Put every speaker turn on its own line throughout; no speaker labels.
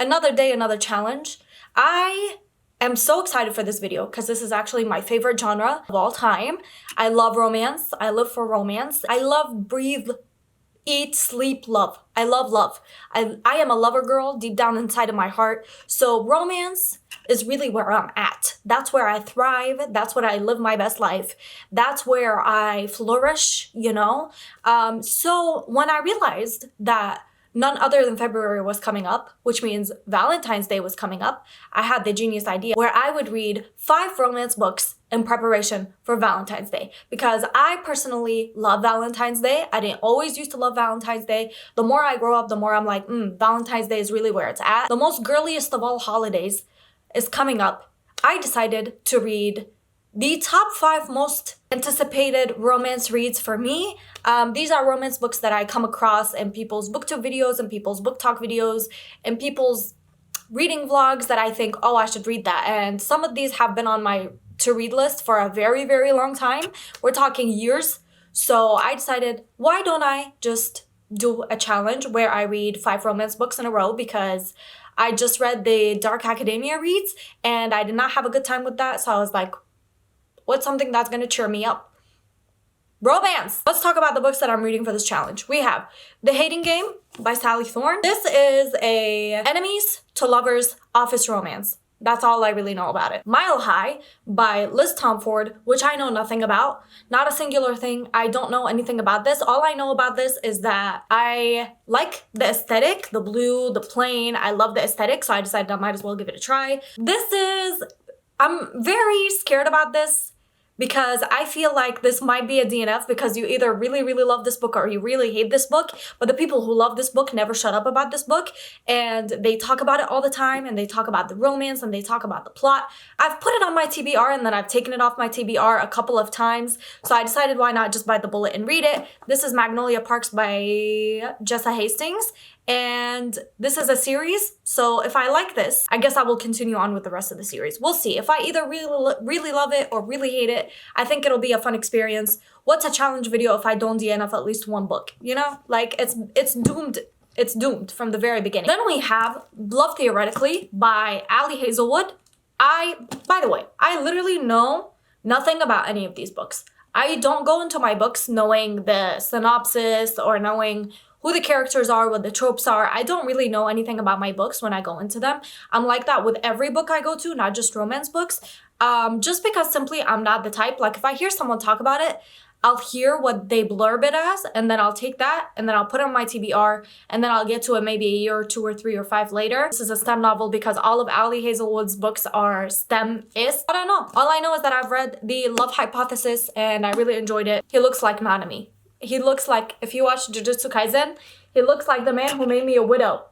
another day, another challenge. I am so excited for this video because this is actually my favorite genre of all time. I love romance. I live for romance. I love, breathe, eat, sleep, love. I love love. I am a lover girl deep down inside of my heart. So romance is really where I'm at. That's where I thrive. That's where I live my best life. That's where I flourish, you know? So when I realized that none other than February was coming up, which means Valentine's Day was coming up, I had the genius idea where I would read 5 romance books in preparation for Valentine's Day. Because I personally love Valentine's Day. I didn't always used to love Valentine's Day. The more I grow up, the more I'm like, Valentine's Day is really where it's at. The most girliest of all holidays is coming up. I decided to read the top 5 most anticipated romance reads for me. These are romance books that I come across in people's booktube videos and people's book talk videos and people's reading vlogs that I think, oh, I should read that. And some of these have been on my to-read list for a very, very long time. We're talking years. So I decided, why don't I just do a challenge where I read 5 romance books in a row, because I just read the Dark Academia reads and I did not have a good time with that. So I was like, what's something that's going to cheer me up? Romance! Let's talk about the books that I'm reading for this challenge. We have The Hating Game by Sally Thorne. This is a enemies to lovers office romance. That's all I really know about it. Mile High by Liz Tomford, which I know nothing about. Not a singular thing. I don't know anything about this. All I know about this is that I like the aesthetic, the blue, the plain. I love the aesthetic, so I decided I might as well give it a try. I'm very scared about this, because I feel like this might be a DNF, because you either really, really love this book or you really hate this book. But the people who love this book never shut up about this book. And they talk about it all the time. And they talk about the romance and they talk about the plot. I've put it on my TBR and then I've taken it off my TBR a couple of times. So I decided, why not just bite the bullet and read it. This is Magnolia Parks by Jessa Hastings. And this is a series, so if I like this, I guess I will continue on with the rest of the series. We'll see. If I either really love it or really hate it, I think it'll be a fun experience. What's a challenge video if I don't DNF at least one book? You know? Like, it's doomed. It's doomed from the very beginning. Then we have Love Theoretically by Ali Hazelwood. By the way, I literally know nothing about any of these books. I don't go into my books knowing the synopsis or knowing who the characters are, what the tropes are. I don't really know anything about my books when I go into them. I'm like that with every book I go to, not just romance books. Just because simply I'm not the type. Like, if I hear someone talk about it, I'll hear what they blurb it as, and then I'll take that, and then I'll put it on my TBR, and then I'll get to it maybe a year or 2 or 3 or 5 later. This is a STEM novel because all of Ali Hazelwood's books are STEM-ist. I don't know. All I know is that I've read The Love Hypothesis, and I really enjoyed it. He looks like Nanami. He looks like, if you watch Jujutsu Kaisen, he looks like the man who made me a widow.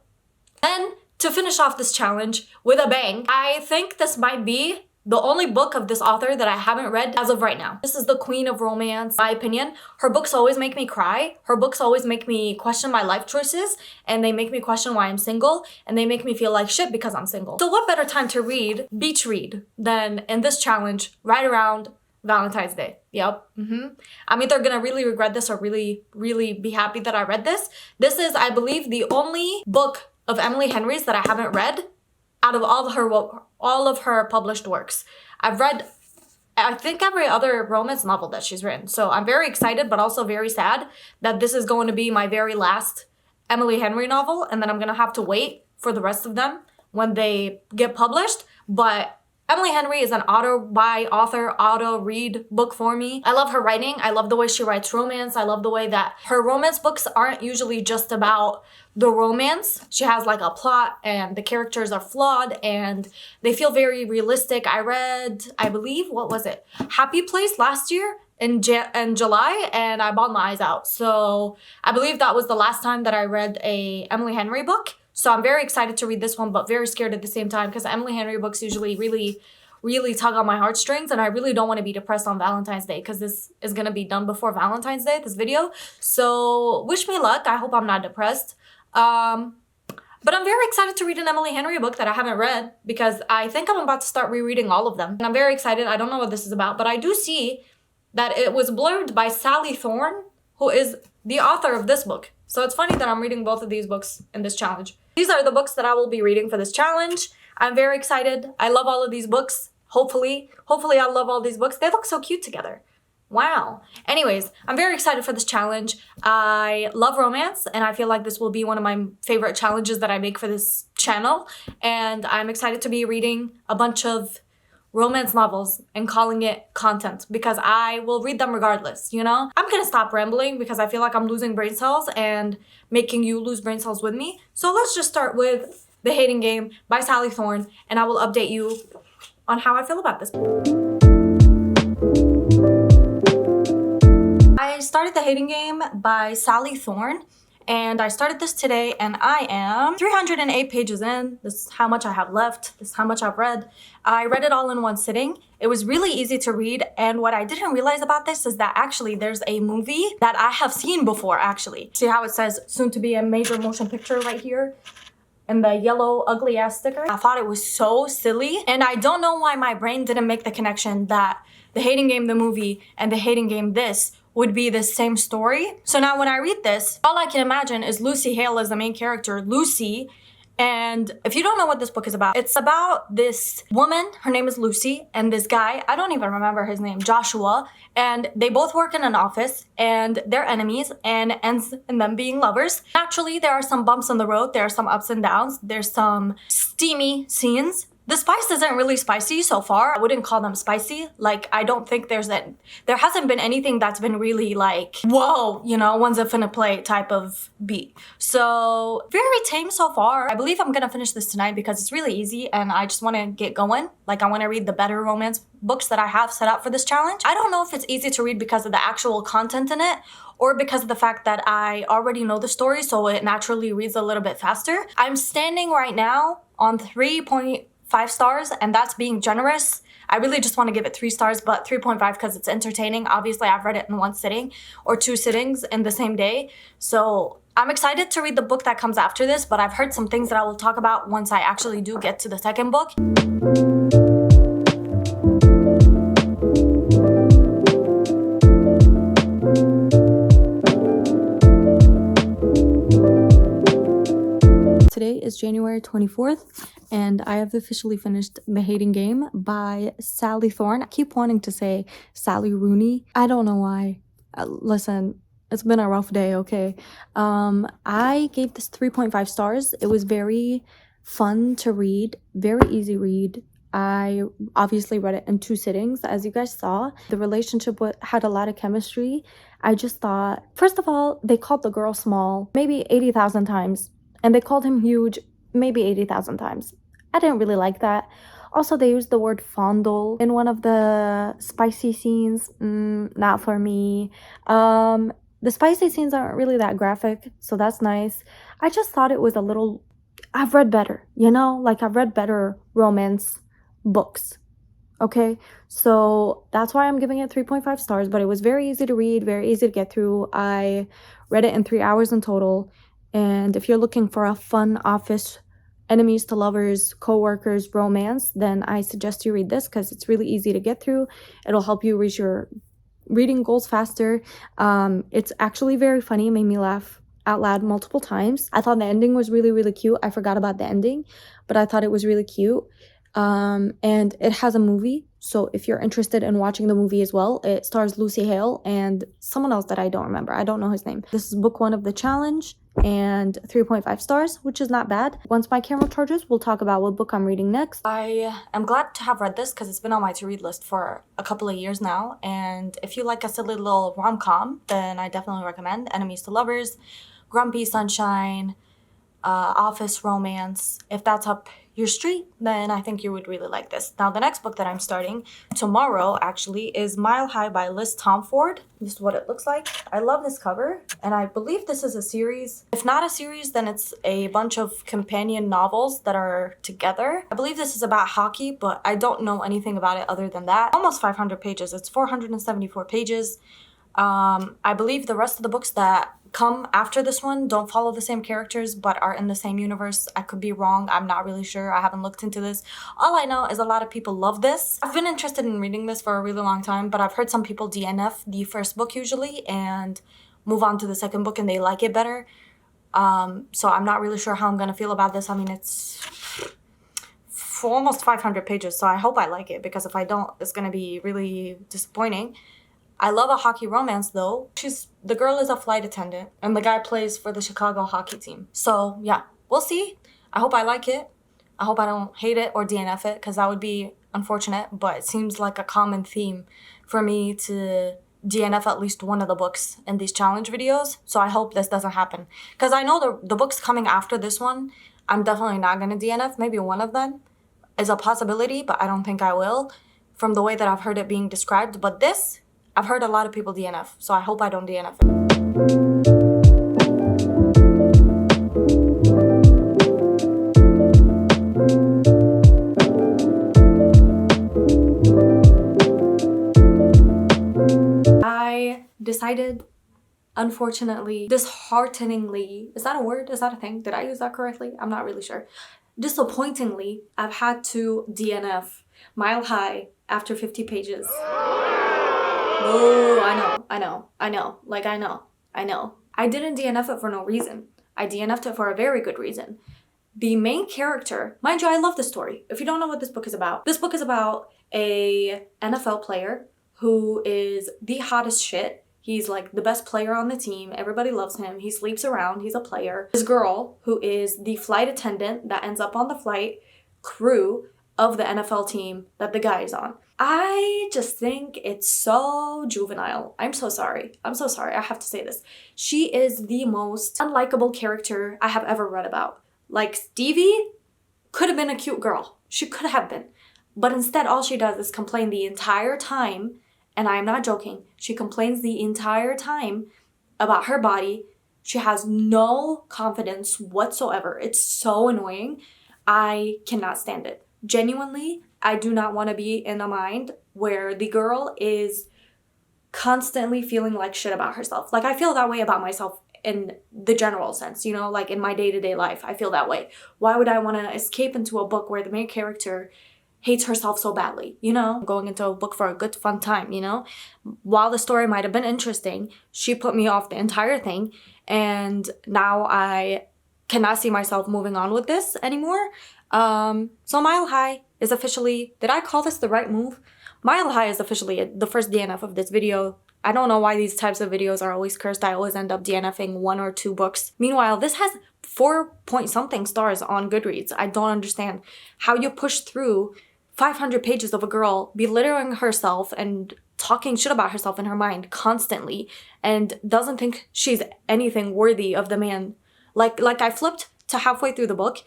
And to finish off this challenge with a bang, I think this might be the only book of this author that I haven't read as of right now. This is the queen of romance, in my opinion. Her books always make me cry. Her books always make me question my life choices, and they make me question why I'm single, and they make me feel like shit because I'm single. So what better time to read, beach read, than in this challenge right around Valentine's Day. Yep. I'm either gonna really regret this or really, really be happy that I read this. This is, I believe, the only book of Emily Henry's that I haven't read out of all of her published works. I've read, I think, every other romance novel that she's written. So I'm very excited, but also very sad that this is going to be my very last Emily Henry novel, and then I'm gonna have to wait for the rest of them when they get published. But Emily Henry is an auto-read book for me. I love her writing. I love the way she writes romance. I love the way that her romance books aren't usually just about the romance. She has like a plot, and the characters are flawed, and they feel very realistic. I read, I believe, what was it? Happy Place last year in July, and I bawled my eyes out. So I believe that was the last time that I read a Emily Henry book. So I'm very excited to read this one, but very scared at the same time, because Emily Henry books usually really, really tug on my heartstrings, and I really don't want to be depressed on Valentine's Day, because this is going to be done before Valentine's Day, this video. So wish me luck. I hope I'm not depressed. But I'm very excited to read an Emily Henry book that I haven't read, because I think I'm about to start rereading all of them. And I'm very excited. I don't know what this is about, but I do see that it was blurbed by Sally Thorne, who is the author of this book. So it's funny that I'm reading both of these books in this challenge. These are the books that I will be reading for this challenge. I'm very excited. I love all of these books. Hopefully I love all these books. They look so cute together. Wow. Anyways, I'm very excited for this challenge. I love romance, and I feel like this will be one of my favorite challenges that I make for this channel. And I'm excited to be reading a bunch of romance novels and calling it content because I will read them regardless, you know? I'm gonna stop rambling because I feel like I'm losing brain cells and making you lose brain cells with me. So let's just start with The Hating Game by Sally Thorne, and I will update you on how I feel about this book. I started The Hating Game by Sally Thorne, and I started this today, and I am 308 pages in. This is how much I have left. This is how much I've read. I read it all in one sitting. It was really easy to read, and what I didn't realize about this is that actually there's a movie that I have seen before, actually. See how it says soon to be a major motion picture right here? And the yellow ugly ass sticker. I thought it was so silly, and I don't know why my brain didn't make the connection that The Hating Game the movie and The Hating Game this would be the same story. So now when I read this, all I can imagine is Lucy Hale as the main character, Lucy. And if you don't know what this book is about, it's about this woman, her name is Lucy, and this guy, I don't even remember his name, Joshua, and they both work in an office, and they're enemies, and ends in them being lovers. Naturally, there are some bumps in the road, there are some ups and downs, there's some steamy scenes. The spice isn't really spicy so far. I wouldn't call them spicy. Like, I don't think there hasn't been anything that's been really like, whoa, you know, when's it finna play type of beat. So very tame so far. I believe I'm gonna finish this tonight because it's really easy and I just wanna get going. Like, I wanna read the better romance books that I have set out for this challenge. I don't know if it's easy to read because of the actual content in it or because of the fact that I already know the story, so it naturally reads a little bit faster. I'm standing right now on 3.5 stars, and that's being generous. I really just want to give it 3 stars, but 3.5 because it's entertaining. Obviously, I've read it in one sitting or 2 sittings in the same day. So I'm excited to read the book that comes after this, but I've heard some things that I will talk about once I actually do get to the second book. Today is January 24th, and I have officially finished The Hating Game by Sally Thorne. I keep wanting to say Sally Rooney. I don't know why. Listen, it's been a rough day, okay? I gave this 3.5 stars. It was very fun to read, very easy read. I obviously read it in 2 sittings, as you guys saw. The relationship had a lot of chemistry. I just thought, first of all, they called the girl small maybe 80,000 times. And they called him huge maybe 80,000 times. I didn't really like that. Also, they used the word fondle in one of the spicy scenes. Not for me. The spicy scenes aren't really that graphic, so that's nice. I just thought it was a little... I've read better, you know? Like, I've read better romance books. Okay? So that's why I'm giving it 3.5 stars, but it was very easy to read, very easy to get through. I read it in 3 hours in total. And if you're looking for a fun office, enemies to lovers, co-workers romance, then I suggest you read this because it's really easy to get through. It'll help you reach your reading goals faster. It's actually very funny. It made me laugh out loud multiple times. I thought the ending was really, really cute. I forgot about the ending, but I thought it was really cute. And it has a movie. So if you're interested in watching the movie as well, it stars Lucy Hale and someone else that I don't remember. I don't know his name. This is book 1 of the challenge and 3.5 stars, which is not bad. Once my camera charges, we'll talk about what book I'm reading next. I am glad to have read this because it's been on my to-read list for a couple of years now. And if you like a silly little rom-com, then I definitely recommend Enemies to Lovers, Grumpy Sunshine, office romance. If that's up your street, then I think you would really like this. Now, the next book that I'm starting tomorrow, actually, is Mile High by Liz Tomford. This is what it looks like. I love this cover, and I believe this is a series. If not a series, then it's a bunch of companion novels that are together. I believe this is about hockey, but I don't know anything about it other than that. Almost 500 pages. It's 474 pages. I believe the rest of the books that come after this one don't follow the same characters but are in the same universe. I could be wrong. I'm not really sure. I haven't looked into this. All I know is a lot of people love this. I've been interested in reading this for a really long time, but I've heard some people DNF the first book usually and move on to the second book and they like it better. So I'm not really sure how I'm gonna feel about this. I mean, it's for almost 500 pages, so I hope I like it, because if I don't, it's gonna be really disappointing. I love a hockey romance though. The girl is a flight attendant and the guy plays for the Chicago hockey team. So yeah, we'll see. I hope I like it. I hope I don't hate it or DNF it, because that would be unfortunate, but it seems like a common theme for me to DNF at least one of the books in these challenge videos. So I hope this doesn't happen, because I know the books coming after this one, I'm definitely not gonna DNF. Maybe one of them is a possibility, but I don't think I will, from the way that I've heard it being described. But this, I've heard a lot of people DNF, so I hope I don't DNF it. I decided, unfortunately, dishearteningly, is that a word? Is that a thing? Did I use that correctly? I'm not really sure. Disappointingly, I've had to DNF Mile High after 50 pages. Oh, I know. I didn't DNF it for no reason. I DNF'd it for a very good reason. The main character, mind you, I love this story. If you don't know what this book is about a NFL player who is the hottest shit. He's like the best player on the team. Everybody loves him. He sleeps around. He's a player. This girl who is the flight attendant that ends up on the flight crew of the NFL team that the guy is on. I just think it's so juvenile. I'm so sorry. I have to say this. She is the most unlikable character I have ever read about. Like, Stevie could have been a cute girl. She could have been. But instead, all she does is complain the entire time. And I'm not joking. She complains the entire time about her body. She has no confidence whatsoever. It's so annoying. I cannot stand it. Genuinely, I do not want to be in a mind where the girl is constantly feeling like shit about herself. Like, I feel that way about myself in the general sense, you know, like in my day-to-day life, I feel that way. Why would I want to escape into a book where the main character hates herself so badly, you know? Going into a book for a good fun time, you know? While the story might have been interesting, she put me off the entire thing, and now I cannot see myself moving on with this anymore. So Mile High is officially, did I call this the right move? Mile High is officially the first DNF of this video. I don't know why these types of videos are always cursed. I always end up DNFing 1 or 2 books. Meanwhile, this has 4-point-something stars on Goodreads. I don't understand how you push through 500 pages of a girl belittling herself and talking shit about herself in her mind constantly and doesn't think she's anything worthy of the man. Like I flipped to halfway through the book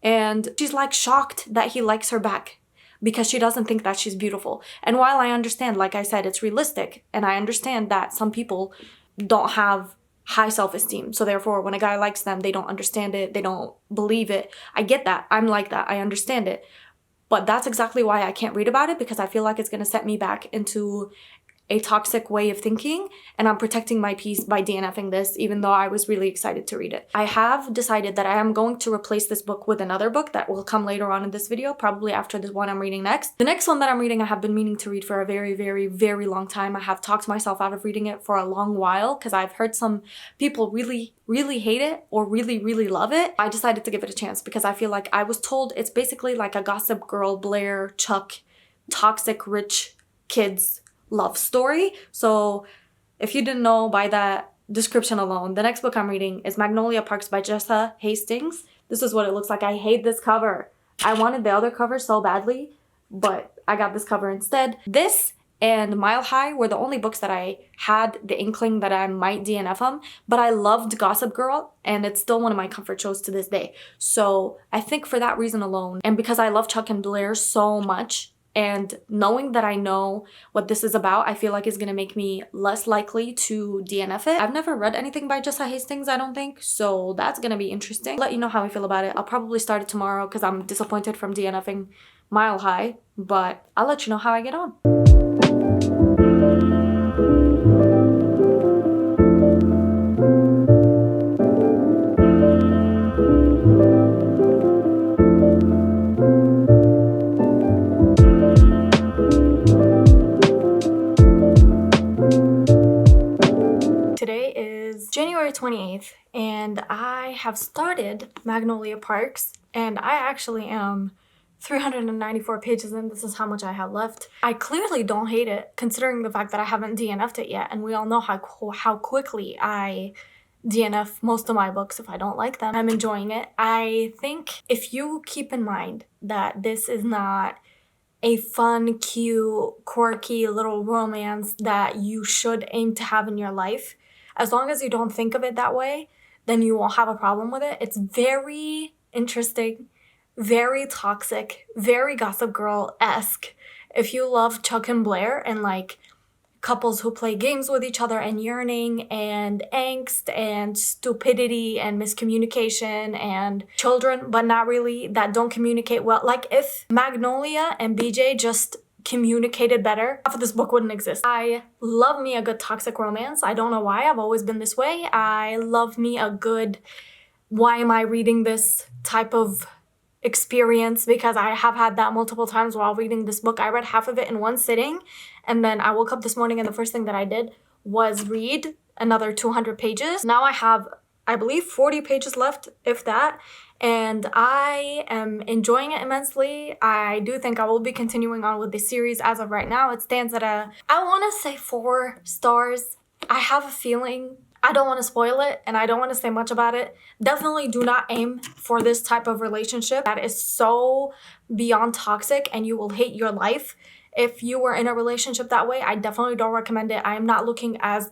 and she's like shocked that he likes her back because she doesn't think that she's beautiful. And while I understand, like I said, it's realistic, and I understand that some people don't have high self-esteem, so therefore when a guy likes them, they don't understand it, they don't believe it. I get that. I'm like that. I understand it. But that's exactly why I can't read about it, because I feel like it's going to set me back into a toxic way of thinking, and I'm protecting my peace by DNFing this, even though I was really excited to read it. I have decided that I am going to replace this book with another book that will come later on in this video, probably after the one I'm reading next. The next one that I'm reading, I have been meaning to read for a very, very, very long time. I have talked myself out of reading it for a long while, because I've heard some people really, really hate it or really, really love it. I decided to give it a chance because I feel like I was told it's basically like a Gossip Girl, Blair, Chuck, toxic rich kids love story. So if you didn't know by that description alone, the next book I'm reading is Magnolia Parks by Jessa Hastings. This is what it looks like. I hate this cover. I wanted the other cover so badly, but I got this cover instead. This and Mile High were the only books that I had the inkling that I might DNF them, but I loved Gossip Girl, and it's still one of my comfort shows to this day. So I think for that reason alone, and because I love Chuck and Blair so much, and knowing that I know what this is about, I feel like it's gonna make me less likely to DNF it. I've never read anything by Jessa Hastings, I don't think, so that's gonna be interesting. I'll let you know how I feel about it. I'll probably start it tomorrow because I'm disappointed from DNFing Mile High, but I'll let you know how I get on. January 28th, and I have started Magnolia Parks, and I actually am 394 pages in. This is how much I have left. I clearly don't hate it, considering the fact that I haven't DNF'd it yet, and we all know how quickly I DNF most of my books if I don't like them. I'm enjoying it. I think if you keep in mind that this is not a fun, cute, quirky little romance that you should aim to have in your life, as long as you don't think of it that way, then you won't have a problem with it. It's very interesting, very toxic, very Gossip Girl-esque. If you love Chuck and Blair and like couples who play games with each other and yearning and angst and stupidity and miscommunication and children, but not really, that don't communicate well. Like if Magnolia and BJ just communicated better, half of this book wouldn't exist. I love me a good toxic romance. I don't know why, I've always been this way. I love me a good, why am I reading this type of experience, because I have had that multiple times while reading this book. I read half of it in one sitting, and then I woke up this morning and the first thing that I did was read another 200 pages. Now I have, I believe, 40 pages left, if that, and I am enjoying it immensely. I do think I will be continuing on with the series. As of right now, it stands at I want to say 4 stars. I have a feeling, I don't want to spoil it, and I don't want to say much about it. Definitely do not aim for this type of relationship that is so beyond toxic and you will hate your life. If you were in a relationship that way, I definitely don't recommend it. I am not looking at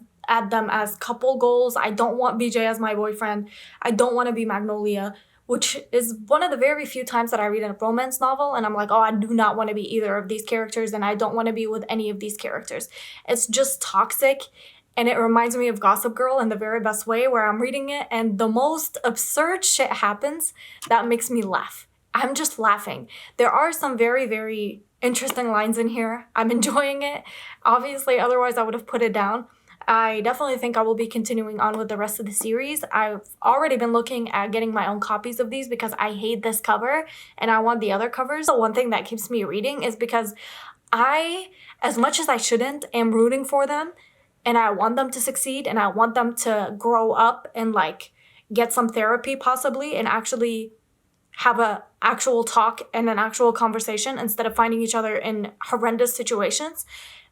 them as couple goals. I don't want BJ as my boyfriend. I don't want to be Magnolia, which is one of the very few times that I read a romance novel and I'm like, oh, I do not want to be either of these characters and I don't want to be with any of these characters. It's just toxic. And it reminds me of Gossip Girl in the very best way, where I'm reading it and the most absurd shit happens that makes me laugh. I'm just laughing. There are some very, very interesting lines in here. I'm enjoying it. Obviously, otherwise I would have put it down. I definitely think I will be continuing on with the rest of the series. I've already been looking at getting my own copies of these because I hate this cover and I want the other covers. So one thing that keeps me reading is because I, as much as I shouldn't, am rooting for them. And I want them to succeed and I want them to grow up and like get some therapy possibly and actually have a actual talk and an actual conversation instead of finding each other in horrendous situations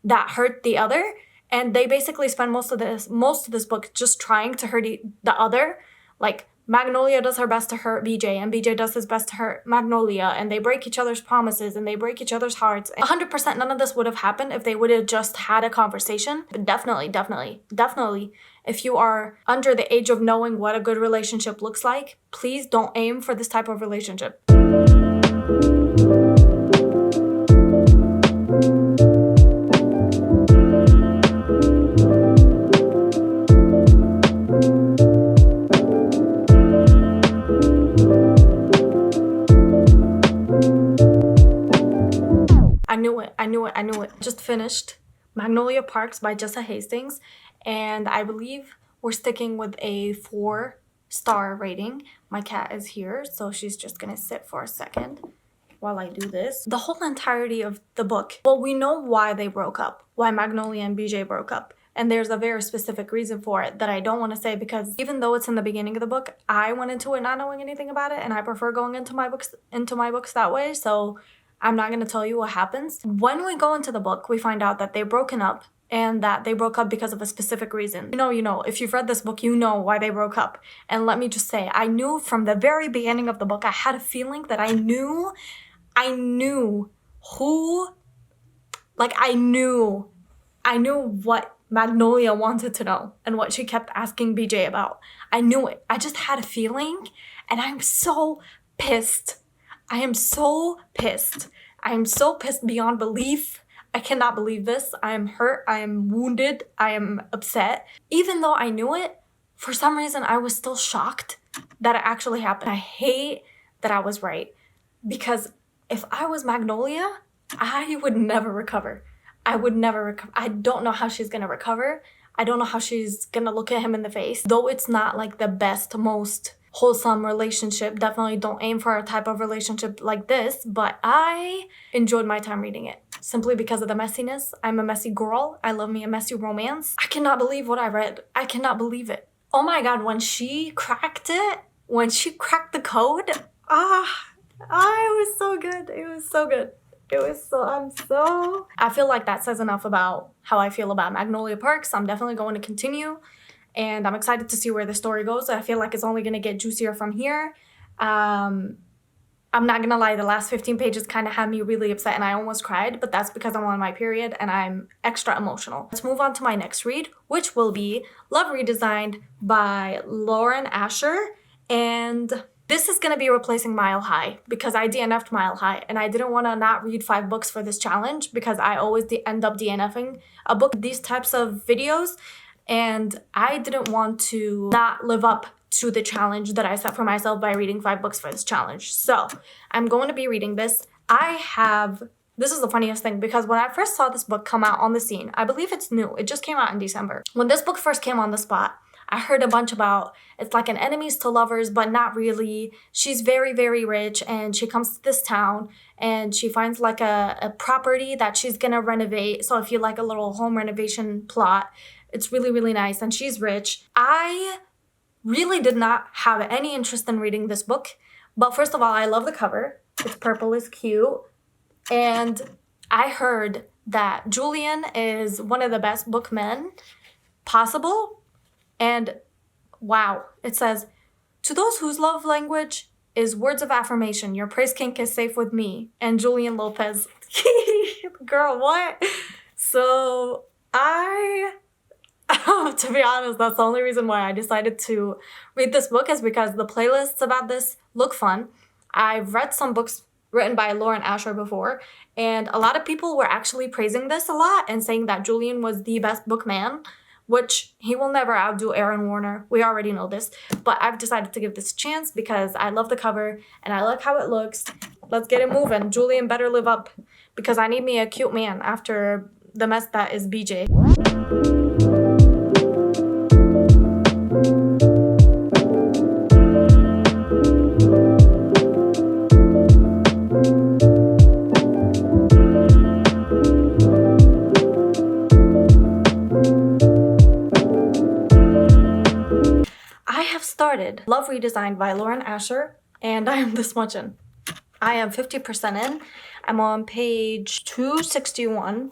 that hurt the other. And they basically spend most of this book just trying to hurt the other. Like Magnolia does her best to hurt BJ and BJ does his best to hurt Magnolia, and they break each other's promises and they break each other's hearts. 100% none of this would have happened if they would have just had a conversation. But definitely, if you are under the age of knowing what a good relationship looks like, please don't aim for this type of relationship. I knew it. Just finished Magnolia Parks by Jessa Hastings, and I believe we're sticking with a 4-star rating. My cat is here, so she's just gonna sit for a second while I do this. The whole entirety of the book, well, we know why they broke up, why Magnolia and BJ broke up. And there's a very specific reason for it that I don't want to say, because even though it's in the beginning of the book, I went into it not knowing anything about it, and I prefer going into my books that way. So I'm not going to tell you what happens. When we go into the book, we find out that they're broken up and that they broke up because of a specific reason. You know, if you've read this book, you know why they broke up. And let me just say, I knew from the very beginning of the book, I had a feeling that I knew who, like I knew what Magnolia wanted to know and what she kept asking BJ about. I knew it. I just had a feeling, and I'm so pissed. I am so pissed. I am so pissed beyond belief. I cannot believe this. I am hurt. I am wounded. I am upset. Even though I knew it, for some reason I was still shocked that it actually happened. I hate that I was right, because if I was Magnolia, I would never recover. I would never recover. I don't know how she's gonna recover. I don't know how she's gonna look at him in the face. Though it's not like the best, most wholesome relationship, definitely don't aim for a type of relationship like this, but I enjoyed my time reading it simply because of the messiness. I'm a messy girl. I love me a messy romance. I cannot believe what I read. I cannot believe it. Oh my god, when she cracked it, when she cracked the code, it was so good. It was so good. I feel like that says enough about how I feel about Magnolia Parks. I'm definitely going to continue, and I'm excited to see where the story goes. I feel like it's only going to get juicier from here. I'm not gonna lie, the last 15 pages kind of had me really upset and I almost cried, but that's because I'm on my period and I'm extra emotional. Let's move on to my next read, which will be Love Redesigned by Lauren Asher. And this is gonna be replacing Mile High because I DNF'd Mile High and I didn't wanna not read 5 books for this challenge because I always end up DNFing a book in these types of videos. And I didn't want to not live up to the challenge that I set for myself by reading 5 books for this challenge. So I'm going to be reading this. This is the funniest thing because when I first saw this book come out on the scene, I believe it's new. It just came out in December. When this book first came on the spot, I heard a bunch about it's like an enemies to lovers, but not really. She's very, very rich and she comes to this town and she finds like a property that she's gonna renovate. So if you like a little home renovation plot, it's really, really nice and she's rich. I really did not have any interest in reading this book, but first of all, I love the cover. It's purple, is cute. And I heard that Julian is one of the best bookmen possible. And wow, it says, to those whose love language is words of affirmation, your praise kink is safe with me. And Julian Lopez. Girl, what? So to be honest, that's the only reason why I decided to read this book is because the playlists about this look fun. I've read some books written by Lauren Asher before, and a lot of people were actually praising this a lot and saying that Julian was the best bookman, which he will never outdo Aaron Warner. We already know this, but I've decided to give this a chance because I love the cover and I like how it looks. Let's get it moving. Julian better live up because I need me a cute man after the mess that is BJ. Started Love Redesigned by Lauren Asher, and I am this much in. I am 50% in. I'm on page 261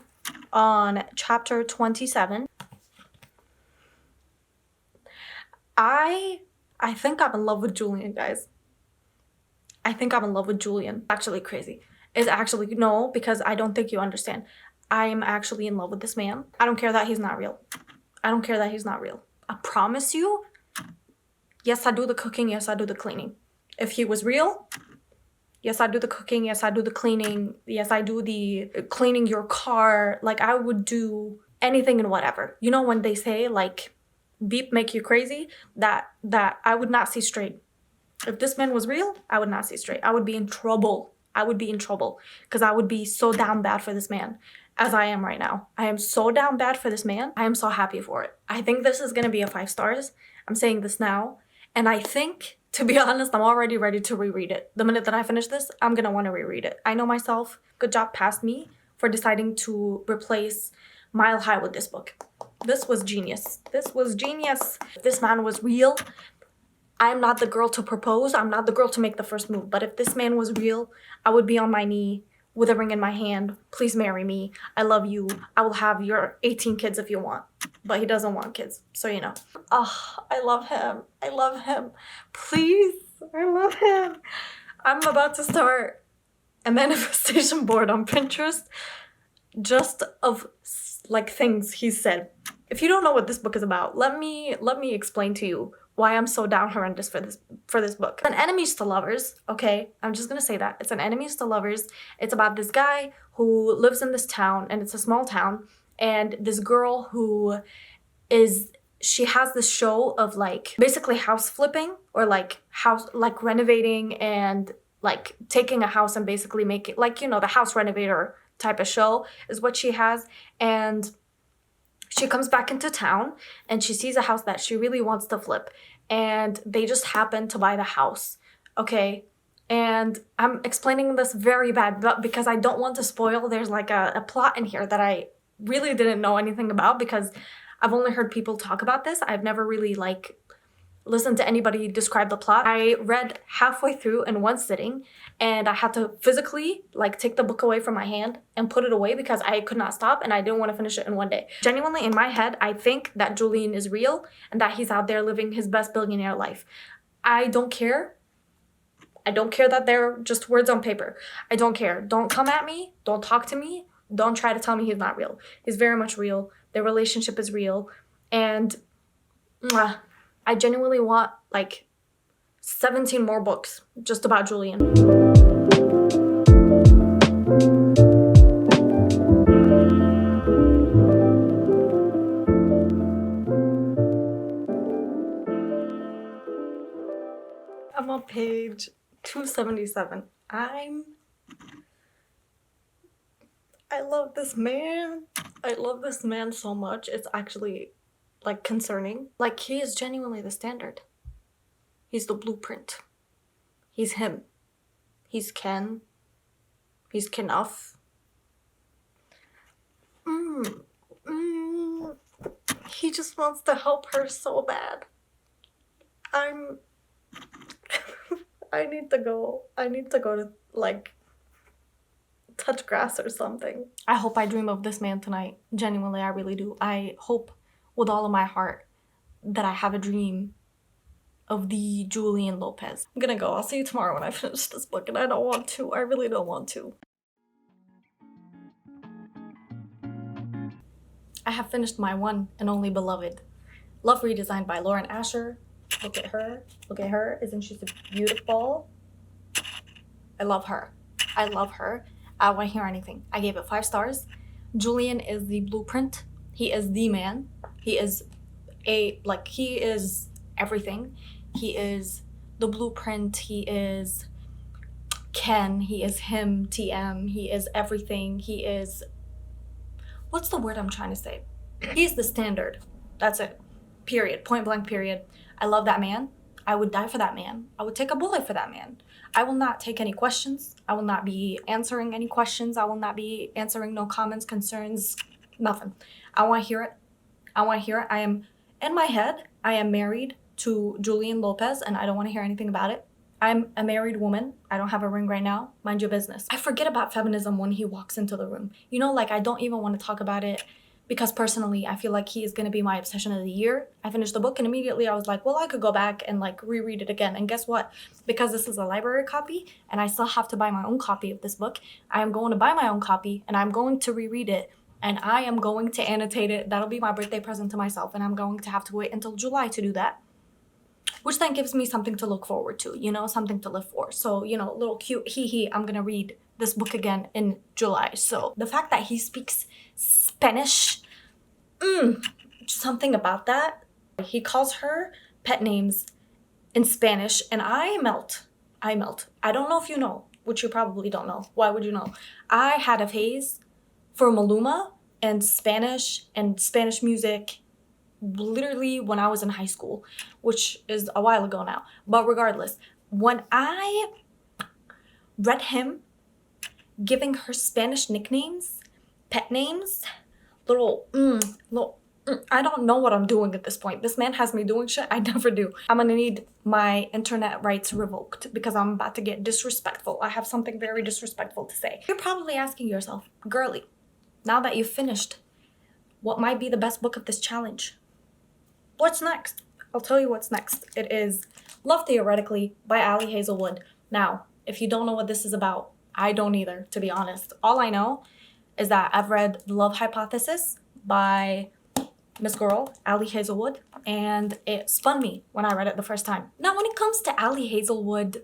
on chapter 27. I think I'm in love with Julian, guys. I think I'm in love with Julian. Actually crazy. It's actually no, because I don't think you understand. I am actually in love with this man. I don't care that he's not real. I don't care that he's not real. I promise you. Yes, I do the cooking. Yes, I do the cleaning. If he was real, yes, I do the cooking. Yes, I do the cleaning. Yes, I do the cleaning your car. Like, I would do anything and whatever. You know when they say, like, beep make you crazy? That I would not see straight. If this man was real, I would not see straight. I would be in trouble. I would be in trouble because I would be so down bad for this man as I am right now. I am so down bad for this man. I am so happy for it. I think this is going to be a 5 stars. I'm saying this now. And I think, to be honest, I'm already ready to reread it. The minute that I finish this, I'm going to want to reread it. I know myself. Good job past me for deciding to replace Mile High with this book. This was genius. This was genius. If this man was real, I'm not the girl to propose. I'm not the girl to make the first move. But if this man was real, I would be on my knee with a ring in my hand. Please marry me. I love you. I will have your 18 kids if you want. But he doesn't want kids, so you know. Oh, I love him. I love him. Please, I love him. I'm about to start a manifestation board on Pinterest just of like things he said. If you don't know what this book is about, let me explain to you why I'm so down horrendous for this book. It's an enemies to lovers, okay? I'm just gonna say that. It's an enemies to lovers. It's about this guy who lives in this town, and it's a small town, and this girl who she has this show of like basically house flipping or like renovating and like taking a house and basically make it like, you know, the house renovator type of show is what she has. And she comes back into town and she sees a house that she really wants to flip, and they just happen to buy the house, okay? And I'm explaining this very bad but because I don't want to spoil. There's like a plot in here that I really didn't know anything about because I've only heard people talk about this. I've never really like listen to anybody describe the plot. I read halfway through in one sitting, and I had to physically like take the book away from my hand and put it away because I could not stop and I didn't want to finish it in one day. Genuinely, in my head, I think that Julian is real and that he's out there living his best billionaire life. I don't care. I don't care that they're just words on paper. I don't care. Don't come at me. Don't talk to me. Don't try to tell me he's not real. He's very much real. Their relationship is real. And I genuinely want like 17 more books just about Julian. I'm on page 277. I love this man. I love this man so much. It's actually like concerning. Like, he is genuinely the standard. He's the blueprint. He's him. He's Ken. He's Kenough. He just wants to help her so bad. I need to go to like touch grass or something. I hope I dream of this man tonight. Genuinely, I really do. I hope with all of my heart that I have a dream of the Julian Lopez. I'm gonna go. I'll see you tomorrow when I finish this book, and I don't want to. I really don't want to. I have finished my one and only beloved. Love redesigned by Lauren Asher. Look at her. Look at her. Isn't she so beautiful? I love her. I love her. I don't want to hear anything. I gave it 5 stars. Julian is the blueprint. He is the man. He is he is everything. He is the blueprint. He is Ken. He is him, TM. He is everything. He is, what's the word I'm trying to say? He's the standard. That's it. Period. Point blank period. I love that man. I would die for that man. I would take a bullet for that man. I will not take any questions. I will not be answering any questions. I will not be answering no comments, concerns, nothing. I want to hear it. I want to hear it. I am, in my head, I am married to Julian Lopez, and I don't want to hear anything about it. I'm a married woman. I don't have a ring right now. Mind your business. I forget about feminism when he walks into the room. You know, like, I don't even want to talk about it because personally, I feel like he is going to be my obsession of the year. I finished the book and immediately I was like, well, I could go back and like reread it again. And guess what? Because this is a library copy and I still have to buy my own copy of this book, I am going to buy my own copy and I'm going to reread it and I am going to annotate it. That'll be my birthday present to myself, and I'm going to have to wait until July to do that. Which then gives me something to look forward to, you know, something to live for. So, you know, little cute hehe, I'm gonna read this book again in July. So the fact that he speaks Spanish, something about that. He calls her pet names in Spanish and I melt. I don't know if you know, which you probably don't know. Why would you know? I had a phase for Maluma and Spanish music literally when I was in high school, which is a while ago now. But regardless, when I read him giving her Spanish nicknames, pet names, I don't know what I'm doing at this point. This man has me doing shit I never do. I'm gonna need my internet rights revoked because I'm about to get disrespectful. I have something very disrespectful to say. You're probably asking yourself, girly, now that you've finished what might be the best book of this challenge, what's next? I'll tell you what's next. It is Love Theoretically by Ali Hazelwood. Now, if you don't know what this is about, I don't either, to be honest. All I know is that I've read The Love Hypothesis by Miss Girl, Ali Hazelwood, and it spun me when I read it the first time. Now, when it comes to Ali Hazelwood,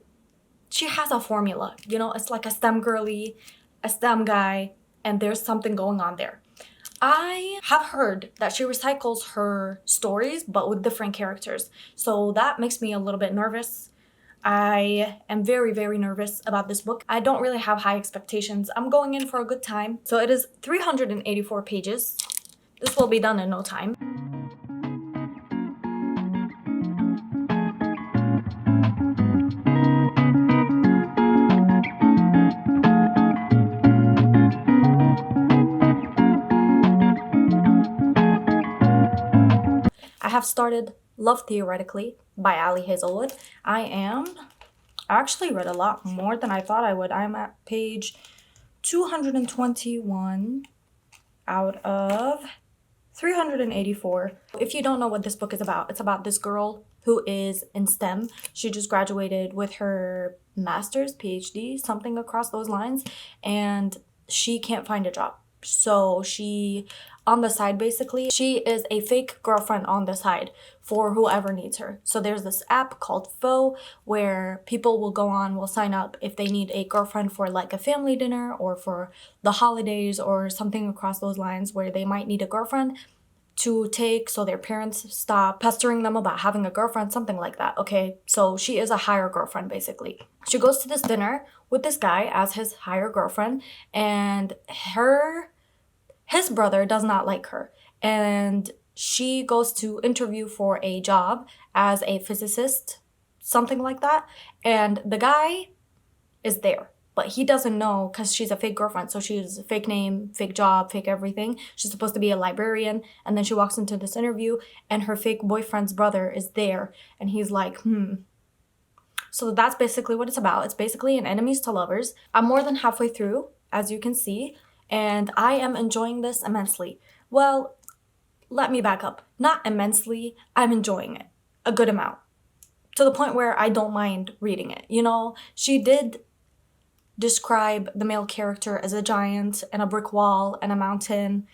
she has a formula. You know, it's like a STEM girly, a STEM guy, and there's something going on there. I have heard that she recycles her stories, but with different characters. So that makes me a little bit nervous. I am very, very nervous about this book. I don't really have high expectations. I'm going in for a good time. So it is 384 pages. This will be done in no time. I have started Love Theoretically by Ali Hazelwood. I actually read a lot more than I thought I would. I'm at page 221 out of 384. If you don't know what this book is about, it's about this girl who is in STEM. She just graduated with her master's, PhD, something across those lines, and she can't find a job. So she, on the side basically, she is a fake girlfriend on the side for whoever needs her. So there's this app called Faux where people will sign up if they need a girlfriend for like a family dinner or for the holidays or something across those lines where they might need a girlfriend to take so their parents stop pestering them about having a girlfriend, something like that. Okay, so she is a hire girlfriend basically. She goes to this dinner with this guy as his hire girlfriend, and his brother does not like her, and she goes to interview for a job as a physicist, something like that, and the guy is there. But he doesn't know because she's a fake girlfriend. So she's a fake name, fake job, fake everything. She's supposed to be a librarian. And then she walks into this interview and her fake boyfriend's brother is there. And he's like, So that's basically what it's about. It's basically an enemies to lovers. I'm more than halfway through, as you can see. And I am enjoying this immensely. Well, let me back up. Not immensely. I'm enjoying it. A good amount. To the point where I don't mind reading it. You know, she did describe the male character as a giant and a brick wall and a mountain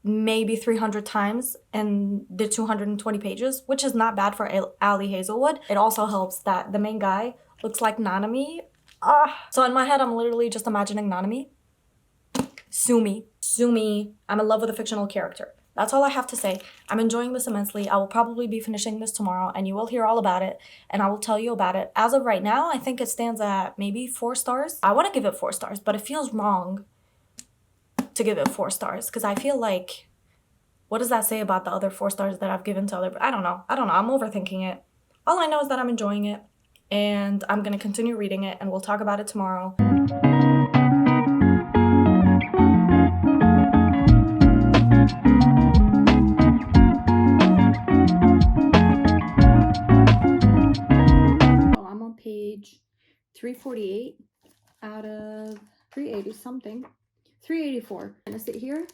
maybe 300 times in the 220 pages, which is not bad for Ali Hazelwood. It also helps that the main guy looks like Nanami. So in my head, I'm literally just imagining Nanami. Sue me. I'm in love with a fictional character. That's all I have to say. I'm enjoying this immensely. I will probably be finishing this tomorrow and you will hear all about it and I will tell you about it. As of right now, I think it stands at maybe 4 stars. I want to give it 4 stars, but it feels wrong to give it 4 stars because I feel like, what does that say about the other 4 stars that I've given to other? I don't know. I'm overthinking it. All I know is that I'm enjoying it and I'm going to continue reading it and we'll talk about it tomorrow. Page 348 out of 380 something. 384. I'm gonna sit here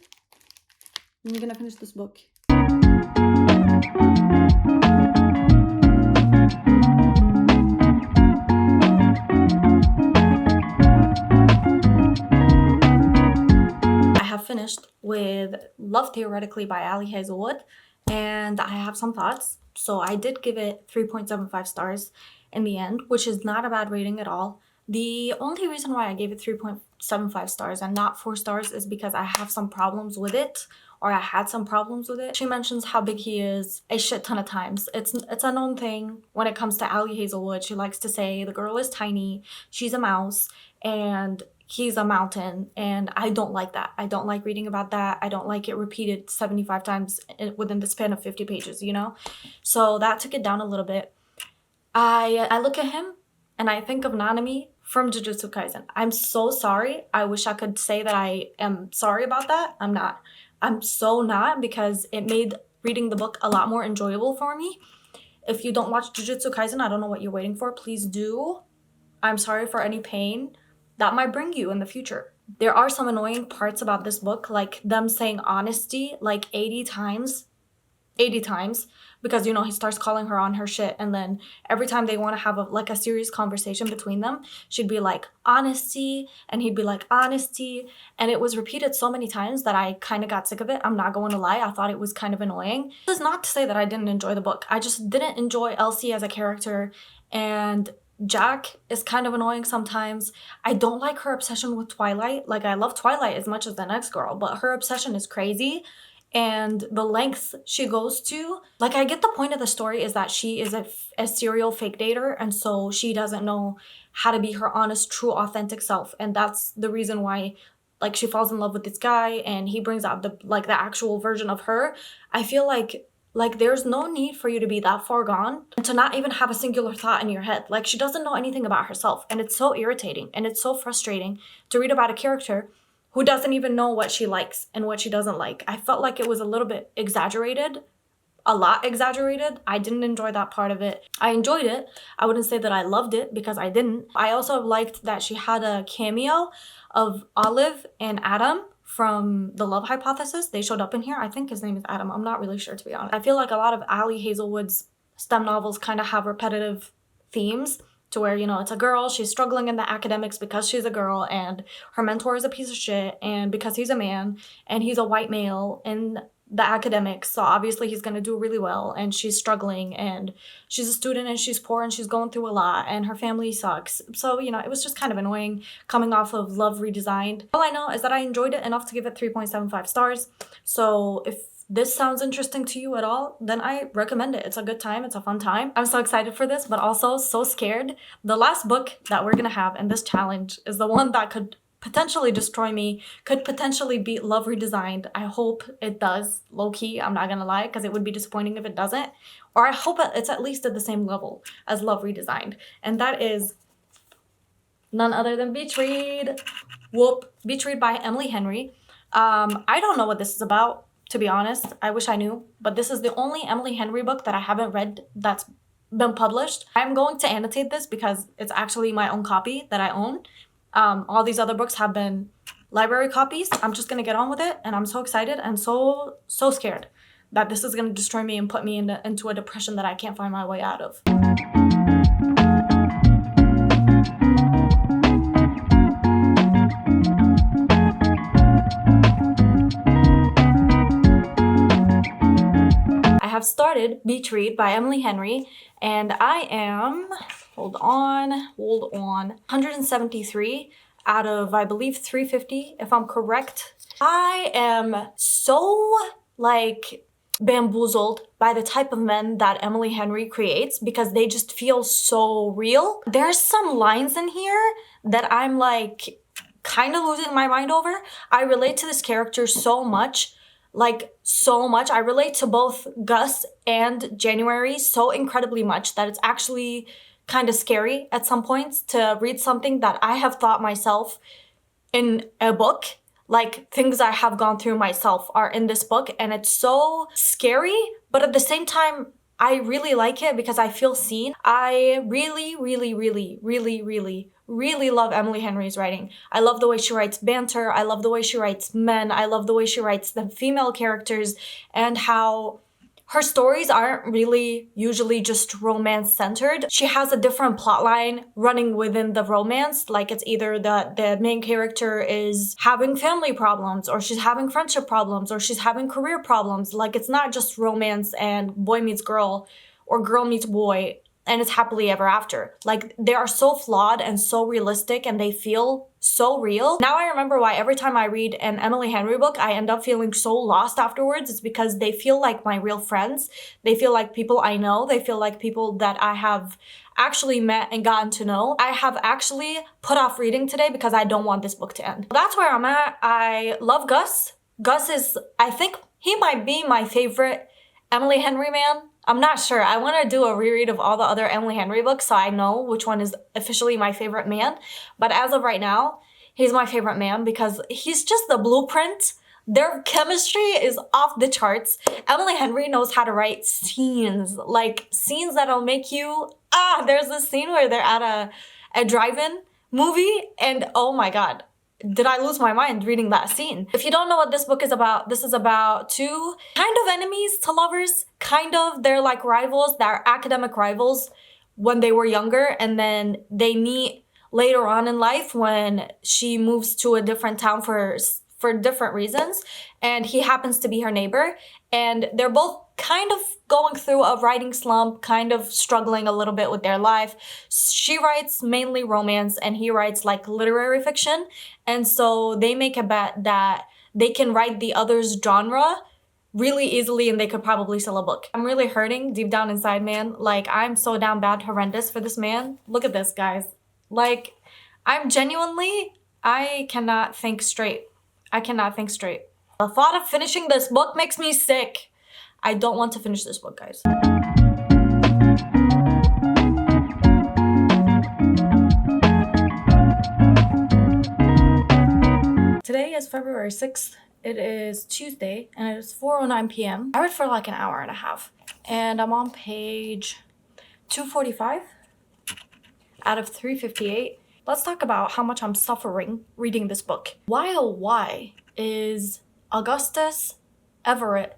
and I'm gonna finish this book. I have finished with Love Theoretically by Ali Hazelwood and I have some thoughts. So I did give it 3.75 stars in the end, which is not a bad rating at all. The only reason why I gave it 3.75 stars and not 4 stars is because I have some problems with it, or I had some problems with it. She mentions how big he is a shit ton of times. It's a known thing when it comes to Ali Hazelwood. She likes to say the girl is tiny, she's a mouse, and he's a mountain, and I don't like that. I don't like reading about that. I don't like it repeated 75 times within the span of 50 pages, you know? So that took it down a little bit. I look at him and I think of Nanami from Jujutsu Kaisen. I'm so sorry. I wish I could say that I am sorry about that. I'm not. I'm so not, because it made reading the book a lot more enjoyable for me. If you don't watch Jujutsu Kaisen, I don't know what you're waiting for. Please do. I'm sorry for any pain that might bring you in the future. There are some annoying parts about this book, like them saying honesty like 80 times, because, you know, he starts calling her on her shit, and then every time they want to have a serious conversation between them, she'd be like, honesty, and he'd be like, honesty, and it was repeated so many times that I kind of got sick of it. I'm not going to lie, I thought it was kind of annoying. This is not to say that I didn't enjoy the book. I just didn't enjoy Elsie as a character, and Jack is kind of annoying sometimes. I don't like her obsession with Twilight. Like, I love Twilight as much as the next girl, but her obsession is crazy. And the lengths she goes to, like, I get the point of the story is that she is a serial fake dater, and so she doesn't know how to be her honest, true, authentic self, and that's the reason why, like, she falls in love with this guy and he brings out the actual version of her. I feel like there's no need for you to be that far gone and to not even have a singular thought in your head. Like, she doesn't know anything about herself, and it's so irritating and it's so frustrating to read about a character who doesn't even know what she likes and what she doesn't like. I felt like it was a little bit exaggerated. a lot exaggerated. I didn't enjoy that part of it. I enjoyed it. I wouldn't say that I loved it because I didn't. I also liked that she had a cameo of Olive and Adam from The Love Hypothesis. They showed up in here. I think his name is Adam. I'm not really sure, to be honest. I feel like a lot of Ali Hazelwood's STEM novels kind of have repetitive themes to where, you know, it's a girl, she's struggling in the academics because she's a girl, and her mentor is a piece of shit, and because he's a man and he's a white male in the academics, so obviously he's gonna do really well, and she's struggling, and she's a student, and she's poor, and she's going through a lot, and her family sucks. So, you know, it was just kind of annoying coming off of Love Redesigned. All I know is that I enjoyed it enough to give it 3.75 stars. So if this sounds interesting to you at all, then I recommend it. It's a good time. It's a fun time. I'm so excited for this, but also so scared. The last book that we're gonna have in this challenge is the one that could potentially destroy me, could potentially beat Love Redesigned. I hope it does, low-key, I'm not gonna lie, because it would be disappointing if it doesn't. Or I hope it's at least at the same level as Love Redesigned. And that is none other than Beach Read. Whoop. Beach Read by Emily Henry. I don't know what this is about, to be honest. I wish I knew, but this is the only Emily Henry book that I haven't read that's been published. I'm going to annotate this because it's actually my own copy that I own. All these other books have been library copies. I'm just gonna get on with it, and I'm so excited and so scared that this is gonna destroy me and put me into a depression that I can't find my way out of. I have started Beach Read by Emily Henry, and I am, hold on, 173 out of, I believe, 350, if I'm correct. I am so, like, bamboozled by the type of men that Emily Henry creates because they just feel so real. There's some lines in here that I'm, like, kind of losing my mind over. I relate to this character so much. Like, so much. I relate to both Gus and January so incredibly much that it's actually kind of scary at some points to read something that I have thought myself in a book. Like, things I have gone through myself are in this book, and it's so scary, but at the same time, I really like it because I feel seen. I really love Emily Henry's writing. I love the way she writes banter. I love the way she writes men. I love the way she writes the female characters, and how her stories aren't really usually just romance-centered. She has a different plotline running within the romance. Like, it's either the main character is having family problems, or she's having friendship problems, or she's having career problems. Like, it's not just romance and boy meets girl or girl meets boy and it's happily ever after. Like, they are so flawed and so realistic, and they feel so real. Now I remember why every time I read an Emily Henry book, I end up feeling so lost afterwards. It's because they feel like my real friends. They feel like people I know. They feel like people that I have actually met and gotten to know. I have actually put off reading today because I don't want this book to end. That's where I'm at. I love Gus. Gus is, I think he might be my favorite Emily Henry man. I'm not sure. I want to do a reread of all the other Emily Henry books so I know which one is officially my favorite man. But as of right now, he's my favorite man because he's just the blueprint. Their chemistry is off the charts. Emily Henry knows how to write scenes, like scenes that'll make you, there's this scene where they're at a drive-in movie, and oh my God, did I lose my mind reading that scene. If you don't know what this book is about, this is about two kind of enemies to lovers. Kind of, they're like rivals, they're academic rivals when they were younger, and then they meet later on in life when she moves to a different town for different reasons, and he happens to be her neighbor, and they're both kind of going through a writing slump, kind of struggling a little bit with their life. She writes mainly romance and he writes like literary fiction, and so they make a bet that they can write the other's genre really easily and they could probably sell a book. I'm really hurting deep down inside, man. Like, I'm so down bad horrendous for this man. Look at this, guys. Like, I'm genuinely, I cannot think straight. I cannot think straight. The thought of finishing this book makes me sick. I don't want to finish this book, guys. Today is February 6th. It is Tuesday and it is 4:09 p.m. I read for like an hour and a half and I'm on page 245 out of 358. Let's talk about how much I'm suffering reading this book. Why oh why is Augustus Everett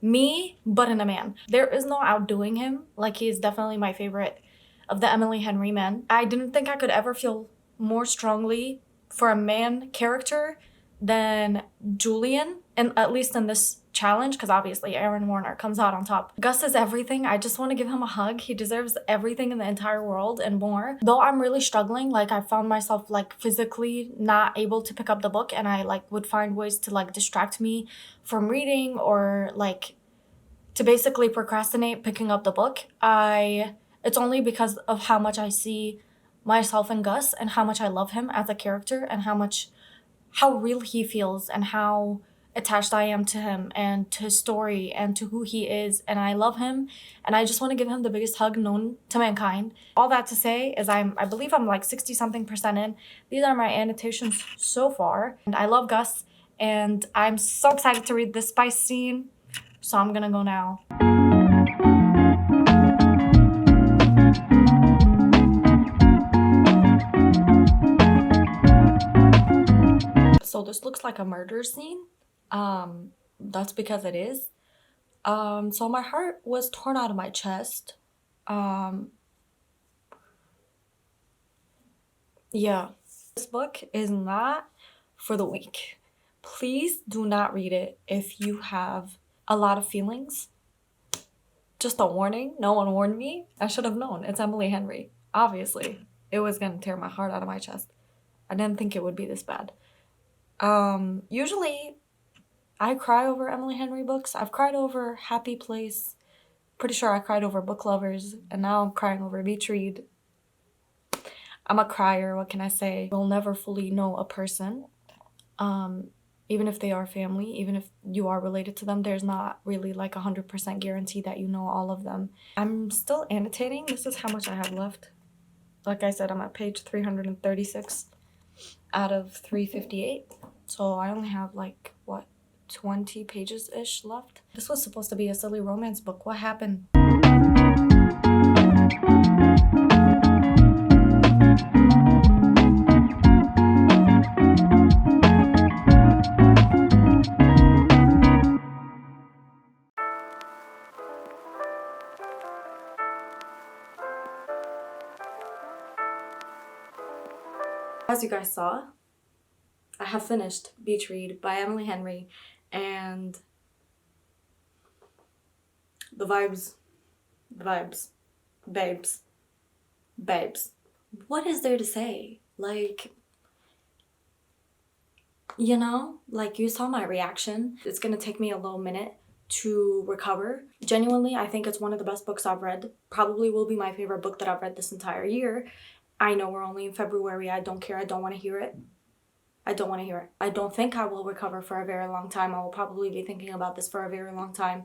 me but in a man? There is no outdoing him. Like, he is definitely my favorite of the Emily Henry men. I didn't think I could ever feel more strongly for a man character than Julian, and at least in this challenge, because obviously Aaron Warner comes out on top. Gus is everything. I just want to give him a hug. He deserves everything in the entire world and more. Though I'm really struggling, like I found myself like physically not able to pick up the book, and I like would find ways to like distract me from reading or like to basically procrastinate picking up the book. It's only because of how much I see myself in Gus and how much I love him as a character and how real he feels and how attached I am to him and to his story and to who he is, and I love him and I just want to give him the biggest hug known to mankind. All that to say is I believe I'm like 60 something percent in. These are my annotations so far and I love Gus and I'm so excited to read this spice scene, so I'm gonna go now. So this looks like a murder scene. That's because it is. So my heart was torn out of my chest. Yeah. This book is not for the weak. Please do not read it if you have a lot of feelings. Just a warning. No one warned me. I should have known. It's Emily Henry. Obviously, it was gonna tear my heart out of my chest. I didn't think it would be this bad. Usually I cry over Emily Henry books. I've cried over Happy Place. Pretty sure I cried over Book Lovers, and now I'm crying over Beach Read. I'm a crier, what can I say? We'll never fully know a person. Even if they are family, even if you are related to them, there's not really like 100% guarantee that you know all of them. I'm still annotating. This is how much I have left. Like I said, I'm at page 336 out of 358. So I only have like, what, 20 pages-ish left? This was supposed to be a silly romance book. What happened? As you guys saw, I have finished Beach Read by Emily Henry, and the vibes, babes. What is there to say? Like, you know, like you saw my reaction. It's gonna take me a little minute to recover. Genuinely, I think it's one of the best books I've read. Probably will be my favorite book that I've read this entire year. I know we're only in February. I don't care. I don't want to hear it. I don't want to hear it. I don't think I will recover for a very long time. I will probably be thinking about this for a very long time.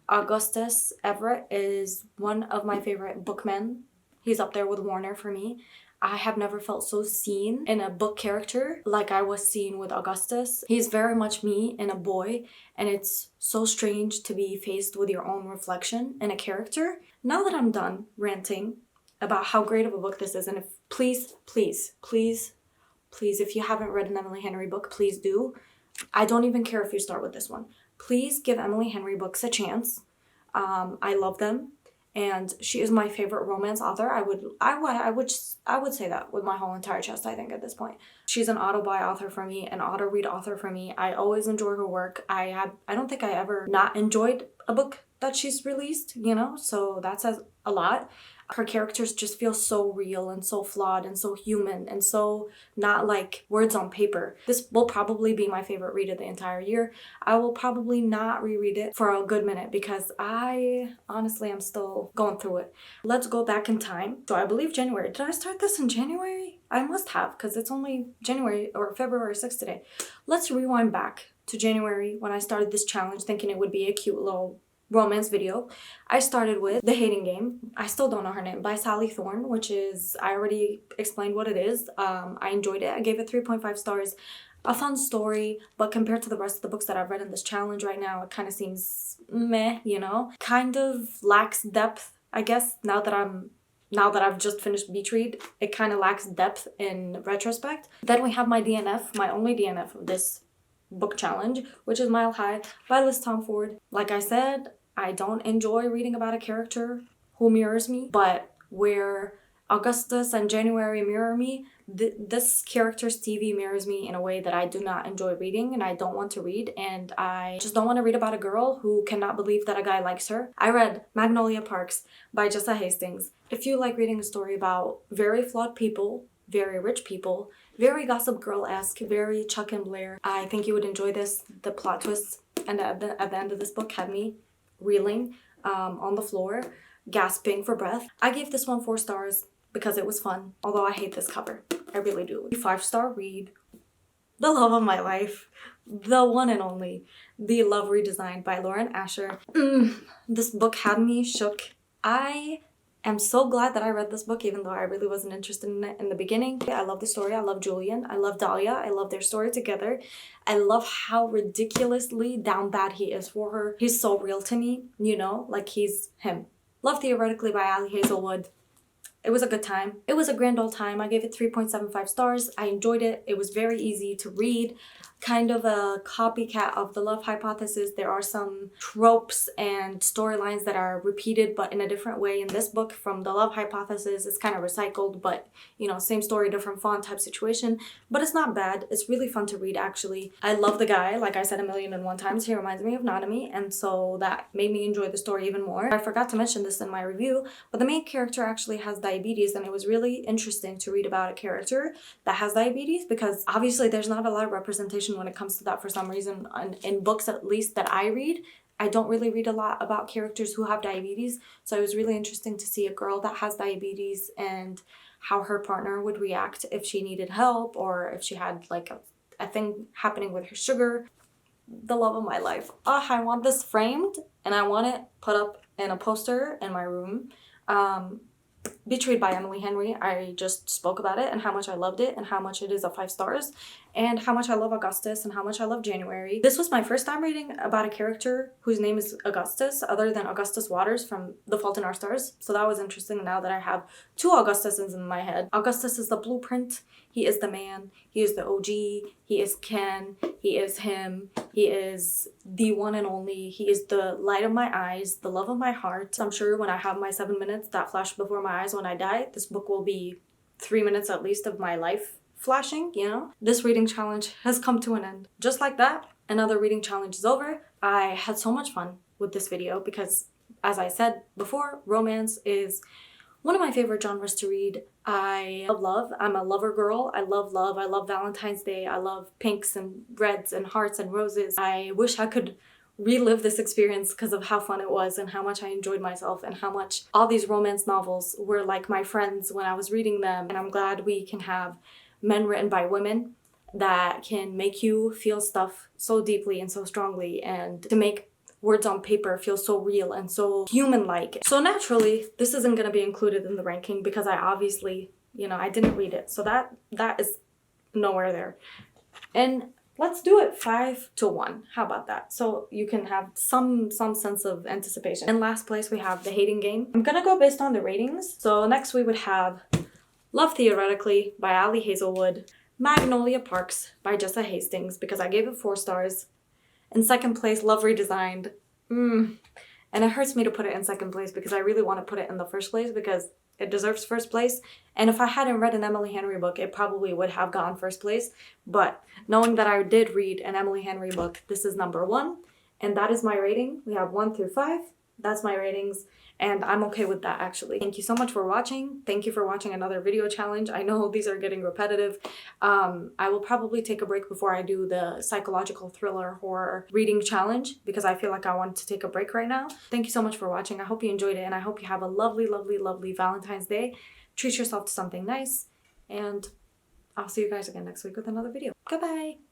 Augustus Everett is one of my favorite bookmen. He's up there with Warner for me. I have never felt so seen in a book character like I was seen with Augustus. He's very much me in a boy, and it's so strange to be faced with your own reflection in a character. Now that I'm done ranting about how great of a book this is, and if please, if you haven't read an Emily Henry book, please do. I don't even care if you start with this one. Please give Emily Henry books a chance. I love them, and she is my favorite romance author. I would say that with my whole entire chest, I think, at this point. She's an auto-buy author for me, an auto-read author for me. I always enjoy her work. I don't think I ever not enjoyed a book that she's released, you know, so that says a lot. Her characters just feel so real and so flawed and so human and so not like words on paper. This will probably be my favorite read of the entire year. I will probably not reread it for a good minute because I honestly am still going through it. Let's go back in time. So I believe January. Did I start this in January? I must have, because it's only January or February 6th today. Let's rewind back to January when I started this challenge thinking it would be a cute little romance video. I started with The Hating Game. I still don't know her name, by Sally Thorne, which is, I already explained what it is. I enjoyed it. I gave it 3.5 stars. a fun story, but compared to the rest of the books that I've read in this challenge right now, it kind of seems meh, you know? Kind of lacks depth, I guess, now that I've just finished Beach Read, it kind of lacks depth in retrospect. Then we have my DNF, my only DNF of this book challenge, which is Mile High by Liz Tomford. Like I said, I don't enjoy reading about a character who mirrors me, but where Augustus and January mirror me, this character Stevie mirrors me in a way that I do not enjoy reading and I don't want to read, and I just don't want to read about a girl who cannot believe that a guy likes her. I read Magnolia Parks by Jessa Hastings. If you like reading a story about very flawed people, very rich people, very Gossip Girl-esque, very Chuck and Blair, I think you would enjoy this. The plot twists and at the end of this book had me reeling on the floor, gasping for breath. I gave this one 4 stars because it was fun, although I hate this cover. I really do. 5-star read. The love of my life. The one and only. The Love Redesigned by Lauren Asher. This book had me shook. I am so glad that I read this book, even though I really wasn't interested in it in the beginning. I love the story. I love Julian. I love Dahlia. I love their story together. I love how ridiculously down bad he is for her. He's so real to me, you know, like he's him. Love Theoretically by Ali Hazelwood. It was a good time. It was a grand old time. I gave it 3.75 stars. I enjoyed it. It was very easy to read. Kind of a copycat of The Love Hypothesis. There are some tropes and storylines that are repeated but in a different way in this book from The Love Hypothesis. It's kind of recycled, but you know, same story, different font type situation. But it's not bad. It's really fun to read actually. I love the guy, like I said 1,000,001 times. He reminds me of Nanami, and so that made me enjoy the story even more. I forgot to mention this in my review, but the main character actually has diabetes, and it was really interesting to read about a character that has diabetes because obviously there's not a lot of representation when it comes to that for some reason. In books at least that I read, I don't really read a lot about characters who have diabetes, so it was really interesting to see a girl that has diabetes and how her partner would react if she needed help or if she had like a thing happening with her sugar. The love of my life. I want this framed and I want it put up in a poster in my room. Beach Read by Emily Henry. I just spoke about it and how much I loved it and how much it is a 5 stars and how much I love Augustus and how much I love January. This was my first time reading about a character whose name is Augustus other than Augustus Waters from The Fault in Our Stars. So that was interesting now that I have 2 Augustuses in my head. Augustus is the blueprint. He is the man. He is the OG. He is Ken. He is him. He is the one and only. He is the light of my eyes, the love of my heart. I'm sure when I have my 7 minutes that flash before my eyes when I die, this book will be 3 minutes at least of my life flashing, you know? This reading challenge has come to an end. Just like that, another reading challenge is over. I had so much fun with this video because, as I said before, romance is one of my favorite genres to read. I love love. I'm a lover girl. I love love. I love Valentine's Day. I love pinks and reds and hearts and roses. I wish I could relive this experience because of how fun it was and how much I enjoyed myself and how much all these romance novels were like my friends when I was reading them. And I'm glad we can have men written by women that can make you feel stuff so deeply and so strongly, and to make words on paper feel so real and so human-like. So naturally, this isn't going to be included in the ranking because I obviously, you know, I didn't read it. So that is nowhere there. And let's do it 5-1. How about that? So you can have some sense of anticipation. In last place, we have The Hating Game. I'm gonna go based on the ratings. So next we would have Love Theoretically by Ali Hazelwood, Magnolia Parks by Jessa Hastings because I gave it 4 stars. In second place, Love Redesigned. And it hurts me to put it in second place because I really want to put it in the first place because it deserves first place. And if I hadn't read an Emily Henry book, it probably would have gone first place. But knowing that I did read an Emily Henry book, this is number 1. And that is my rating. We have 1 through 5. That's my ratings. And I'm okay with that actually. Thank you so much for watching. Thank you for watching another video challenge. I know these are getting repetitive. I will probably take a break before I do the psychological thriller horror reading challenge because I feel like I want to take a break right now. Thank you so much for watching. I hope you enjoyed it and I hope you have a lovely, lovely, lovely Valentine's Day. Treat yourself to something nice and I'll see you guys again next week with another video. Goodbye!